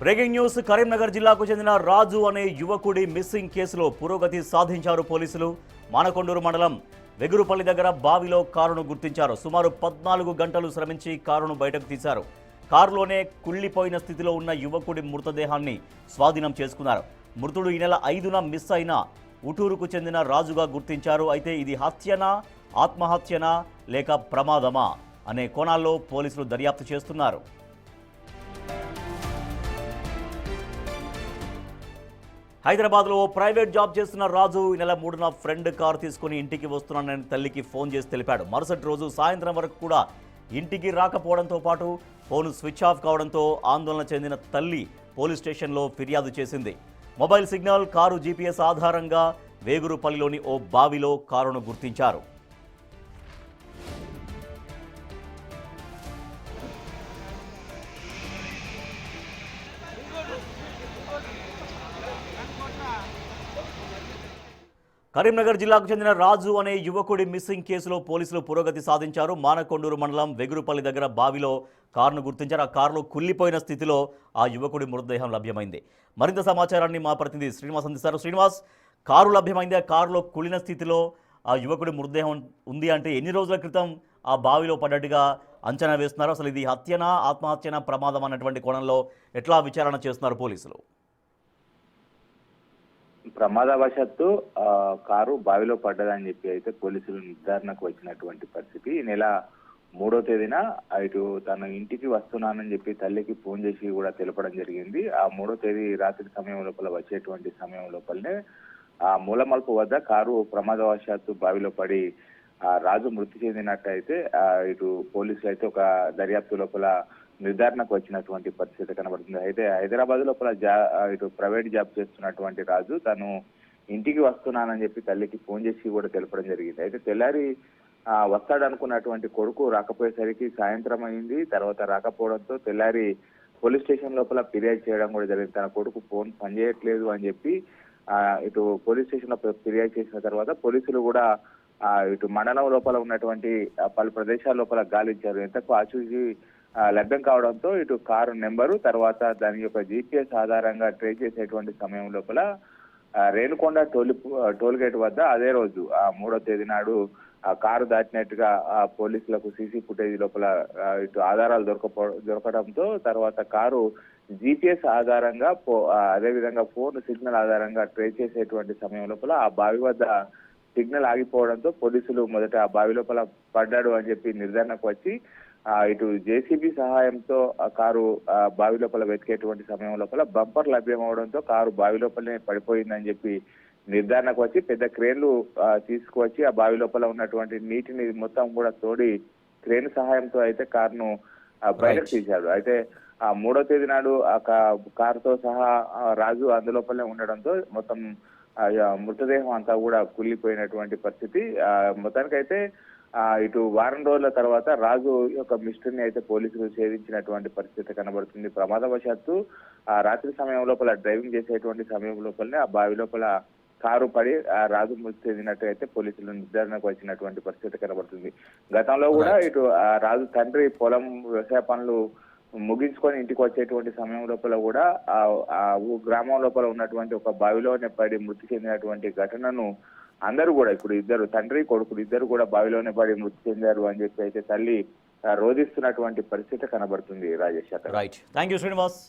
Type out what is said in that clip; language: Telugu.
బ్రేకింగ్ న్యూస్ కరీంనగర్ జిల్లాకు చెందిన రాజు అనే యువకుడి మిస్సింగ్ కేసులో పురోగతి సాధించారు పోలీసులు. మానకొండూరు మండలం వెగురుపల్లి దగ్గర బావిలో కారును గుర్తించారు. సుమారు 14 గంటలు శ్రమించి కారును బయటకు తీశారు. కారులోనే కుళ్లిపోయిన స్థితిలో ఉన్న యువకుడి మృతదేహాన్ని స్వాధీనం చేసుకున్నారు. మృతుడు ఈ నెల 5న మిస్ అయిన ఉటూరుకు చెందిన రాజుగా గుర్తించారు. అయితే ఇది హత్యనా, ఆత్మహత్యనా లేక ప్రమాదమా అనే కోణాల్లో పోలీసులు దర్యాప్తు చేస్తున్నారు. హైదరాబాద్లో ఓ ప్రైవేట్ జాబ్ చేస్తున్న రాజు ఈ నెల 3న ఫ్రెండ్ కారు తీసుకుని ఇంటికి వస్తున్నానని తల్లికి ఫోన్ చేసి తెలిపాడు. మరుసటి రోజు సాయంత్రం వరకు కూడా ఇంటికి రాకపోవడంతో పాటు ఫోన్ స్విచ్ ఆఫ్ కావడంతో ఆందోళన చెందిన తల్లి పోలీస్ స్టేషన్లో ఫిర్యాదు చేసింది. మొబైల్ సిగ్నల్, కారు జీపీఎస్ ఆధారంగా వేగురుపల్లిలోని ఓ బావిలో కారును గుర్తించారు. కరీంనగర్ జిల్లాకు చెందిన రాజు అనే యువకుడి మిస్సింగ్ కేసులో పోలీసులు పురోగతి సాధించారు. మానకొండూరు మండలం వెగురుపల్లి దగ్గర బావిలో కారును గుర్తించారు. ఆ కారులో కుళ్లిపోయిన స్థితిలో ఆ యువకుడి మృతదేహం లభ్యమైంది. మరింత సమాచారాన్ని మా ప్రతినిధి శ్రీనివాస్ అందిస్తారు. శ్రీనివాస్, కారు లభ్యమైంది. ఆ కారులో కుళ్లిన స్థితిలో ఆ యువకుడి మృతదేహం ఉంది అంటే ఎన్ని రోజుల క్రితం ఆ బావిలో పడ్డట్టుగా అంచనా వేస్తున్నారు? అసలు ఇది హత్యనా, ఆత్మహత్యనా, ప్రమాదం అన్నటువంటి కోణంలో ఎట్లా విచారణ చేస్తున్నారు పోలీసులు? ప్రమాదవశాత్తు కారు బావిలో పడ్డదని చెప్పి అయితే పోలీసులు నిర్ధారణకు వచ్చినటువంటి పరిస్థితి. ఈ నెల 3వ తేదీన ఇటు తన ఇంటికి వస్తున్నానని చెప్పి తల్లికి ఫోన్ చేసి కూడా తెలపడం జరిగింది. ఆ 3వ తేదీ రాత్రి సమయం లోపల వచ్చేటువంటి సమయం లోపలనే ఆ మూలమలుపు వద్ద కారు ప్రమాదవశాత్తు బావిలో పడి రాజు మృతి చెందినట్టయితే ఇటు పోలీసులు అయితే ఒక దర్యాప్తు లోపల నిర్ధారణకు వచ్చినటువంటి పరిస్థితి కనబడుతుంది. అయితే హైదరాబాద్ లోపల ఇటు ప్రైవేట్ జాబ్ చేస్తున్నటువంటి రాజు తను ఇంటికి వస్తున్నానని చెప్పి తల్లికి ఫోన్ చేసి కూడా తెలపడం జరిగింది. అయితే తెల్లారి వస్తాడనుకున్నటువంటి కొడుకు రాకపోయేసరికి సాయంత్రం అయింది. తర్వాత రాకపోవడంతో తెల్లారి పోలీస్ స్టేషన్ లోపల ఫిర్యాదు చేయడం కూడా జరిగింది. తన కొడుకు ఫోన్ పనిచేయట్లేదు అని చెప్పి ఇటు పోలీస్ స్టేషన్ లో ఫిర్యాదు చేసిన తర్వాత పోలీసులు కూడా ఇటు మండలం లోపల ఉన్నటువంటి పలు ప్రదేశాల లోపల గాలించారు. ఎంతకు ఆచూకీ లభ్యం కావడంతో ఇటు కారు నెంబరు తర్వాత దాని యొక్క జీపీఎస్ ఆధారంగా ట్రేస్ చేసేటువంటి సమయం లోపల రేణుకొండ టోల్ గేట్ వద్ద అదే రోజు 3వ తేదీ నాడు ఆ కారు దాటినట్టుగా పోలీసులకు సీసీ ఫుటేజ్ లోపల ఇటు ఆధారాలు దొరకడంతో తర్వాత కారు జీపీఎస్ ఆధారంగా అదేవిధంగా ఫోన్ సిగ్నల్ ఆధారంగా ట్రేస్ చేసేటువంటి సమయం లోపల ఆ బావి వద్ద సిగ్నల్ ఆగిపోవడంతో పోలీసులు మొదట ఆ బావి లోపల పడ్డాడు అని చెప్పి నిర్ధారణకు వచ్చి ఇటు జేసీబీ సహాయంతో ఆ కారు బావి లోపల వెతికేటువంటి సమయం లోపల బంపర్ లభ్యం అవడంతో కారు బావి లోపలనే పడిపోయిందని చెప్పి నిర్ధారణకు వచ్చి పెద్ద క్రేన్లు తీసుకువచ్చి ఆ బావి లోపల ఉన్నటువంటి నీటిని మొత్తం కూడా తోడి క్రేన్ సహాయంతో అయితే కారును బయటకు తీశాడు. అయితే 3వ తేదీ నాడు ఆ కారుతో సహా రాజు అందులోపలనే ఉండడంతో మొత్తం మృతదేహం అంతా కూడా కుళ్ళిపోయినటువంటి పరిస్థితి. మొత్తానికైతే ఇటు వారం రోజుల తర్వాత రాజు యొక్క మిస్టరీని అయితే పోలీసులు ఛేదించినటువంటి పరిస్థితి కనబడుతుంది. ప్రమాదవశాత్తు రాత్రి సమయం లోపల డ్రైవింగ్ చేసేటువంటి సమయం లోపలనే ఆ బావి లోపల కారు పడి రాజు మృతి చెందినట్టు అయితే పోలీసులు నిర్ధారణకు వచ్చినటువంటి పరిస్థితి కనబడుతుంది. గతంలో కూడా ఇటు రాజు తండ్రి పొలం వ్యవసాయ పనులు ముగించుకొని ఇంటికి వచ్చేటువంటి సమయం లోపల కూడా ఆ గ్రామం లోపల ఉన్నటువంటి ఒక బావిలోనే పడి మృతి చెందినటువంటి ఘటనను అందరూ కూడా ఇప్పుడు ఇద్దరు తండ్రి కొడుకులు ఇద్దరు కూడా బావిలోనే పడి మృతి చెందారు అని చెప్పి అయితే తల్లి రోధిస్తున్నటువంటి పరిస్థితి కనబడుతుంది. రాజేష్ అక్కడ. Right, thank you Srinivas.